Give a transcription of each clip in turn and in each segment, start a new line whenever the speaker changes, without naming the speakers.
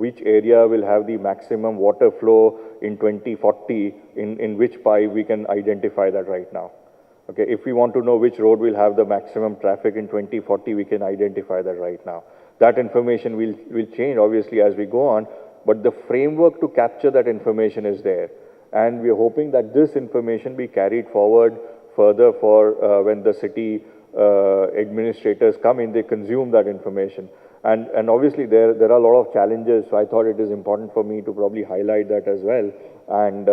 which area will have the maximum water flow in 2040, in which pipe, we can identify that right now. Okay, if we want to know which road will have the maximum traffic in 2040, we can identify that right now. That information will change obviously as we go on, but the framework to capture that information is there. And we are hoping that this information be carried forward further for when the city administrators come in, they consume that information. And obviously there are a lot of challenges, so I thought it is important for me to probably highlight that as well. And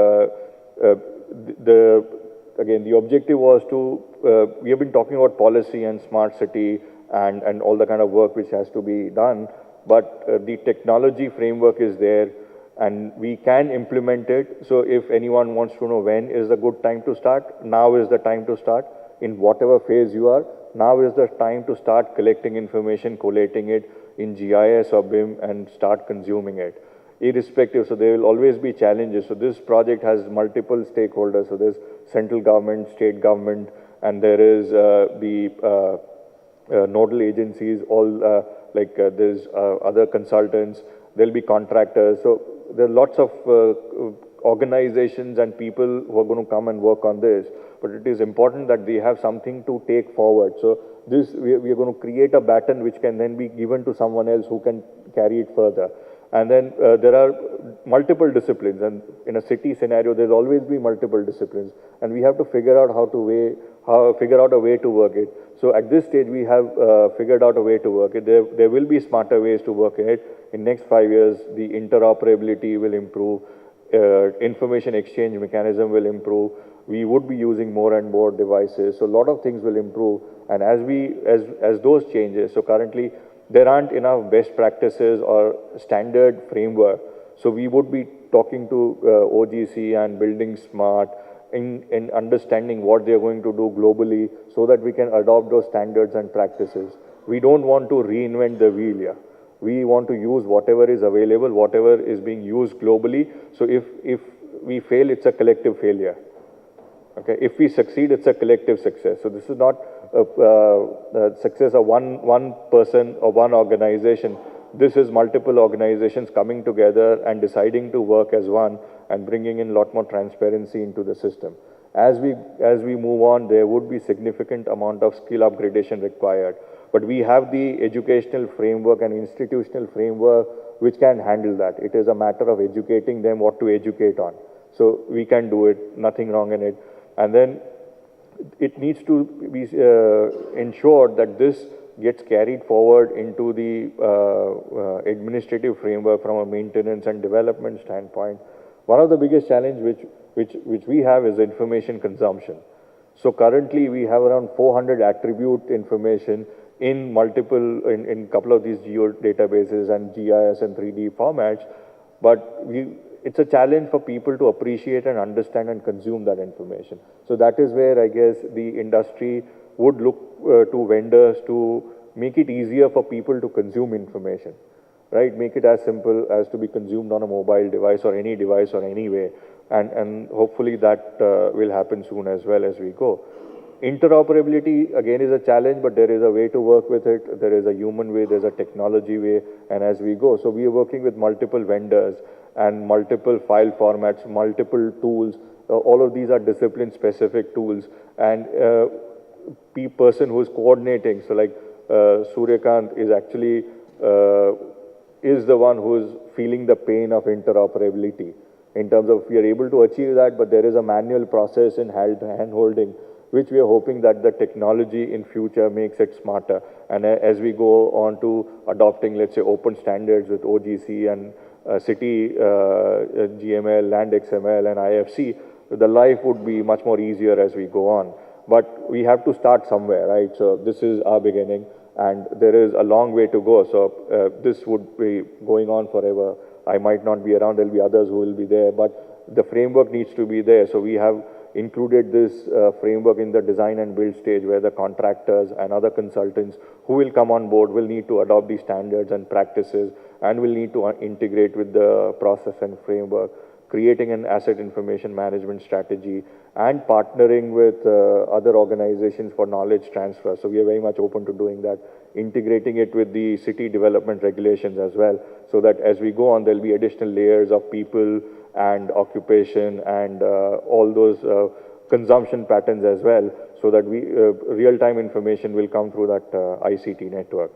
again, the objective was to, we have been talking about policy and smart city and all the kind of work which has to be done, but the technology framework is there and we can implement it. So if anyone wants to know when is the good time to start, now is the time to start. In whatever phase you are, now is the time to start collecting information, collating it in GIS or BIM and start consuming it. Irrespective, so there will always be challenges. So this project has multiple stakeholders. So there's central government, state government, and there is the nodal agencies, all there's other consultants, there'll be contractors. So there are lots of organizations and people who are going to come and work on this. But it is important that they have something to take forward. So this, we are going to create a baton which can then be given to someone else who can carry it further. And then there are multiple disciplines, and in a city scenario, there's always be multiple disciplines, and we have to figure out figure out a way to work it. So at this stage, we have figured out a way to work it. There will be smarter ways to work in it. In next 5 years, the interoperability will improve, information exchange mechanism will improve. We would be using more and more devices, so a lot of things will improve. And as those changes, so currently, there aren't enough best practices or standard framework. So we would be talking to OGC and building smart in understanding what they're going to do globally so that we can adopt those standards and practices. We don't want to reinvent the wheel here. We want to use whatever is available, whatever is being used globally. So if we fail, it's a collective failure. Okay, if we succeed, it's a collective success. So this is not a success of one person or one organization. This is multiple organizations coming together and deciding to work as one and bringing in a lot more transparency into the system. As we move on, there would be significant amount of skill upgradation required. But we have the educational framework and institutional framework which can handle that. It is a matter of educating them what to educate on. So we can do it, nothing wrong in it. And then it needs to be ensured that this gets carried forward into the administrative framework from a maintenance and development standpoint. One of the biggest challenges which we have is information consumption. So currently we have around 400 attribute information in in couple of these geo databases and GIS and 3D formats, but it's a challenge for people to appreciate and understand and consume that information. So that is where I guess the industry would look to vendors to make it easier for people to consume information, right? Make it as simple as to be consumed on a mobile device or any device or any way. And hopefully that will happen soon as well as we go. Interoperability again is a challenge, but there is a way to work with it. There is a human way, there's a technology way, and as we go. So we are working with multiple vendors and multiple file formats, multiple tools. All of these are discipline-specific tools. And person who is coordinating, so like Suryakant is actually is the one who is feeling the pain of interoperability in terms of we are able to achieve that, but there is a manual process in hand-holding, which we are hoping that the technology in future makes it smarter. And as we go on to adopting, let's say, open standards with OGC and city GML, land XML and IFC, the life would be much more easier as we go on. But we have to start somewhere, right? So this is our beginning and there is a long way to go. So this would be going on forever. I might not be around, there'll be others who will be there, but the framework needs to be there. So we have included this framework in the design and build stage where the contractors and other consultants who will come on board will need to adopt these standards and practices and will need to integrate with the process and framework. creating an asset information management strategy, and partnering with other organizations for knowledge transfer. So we are very much open to doing that, integrating it with the city development regulations as well, so that as we go on, there'll be additional layers of people and occupation and all those consumption patterns as well, so that we real-time information will come through that ICT network.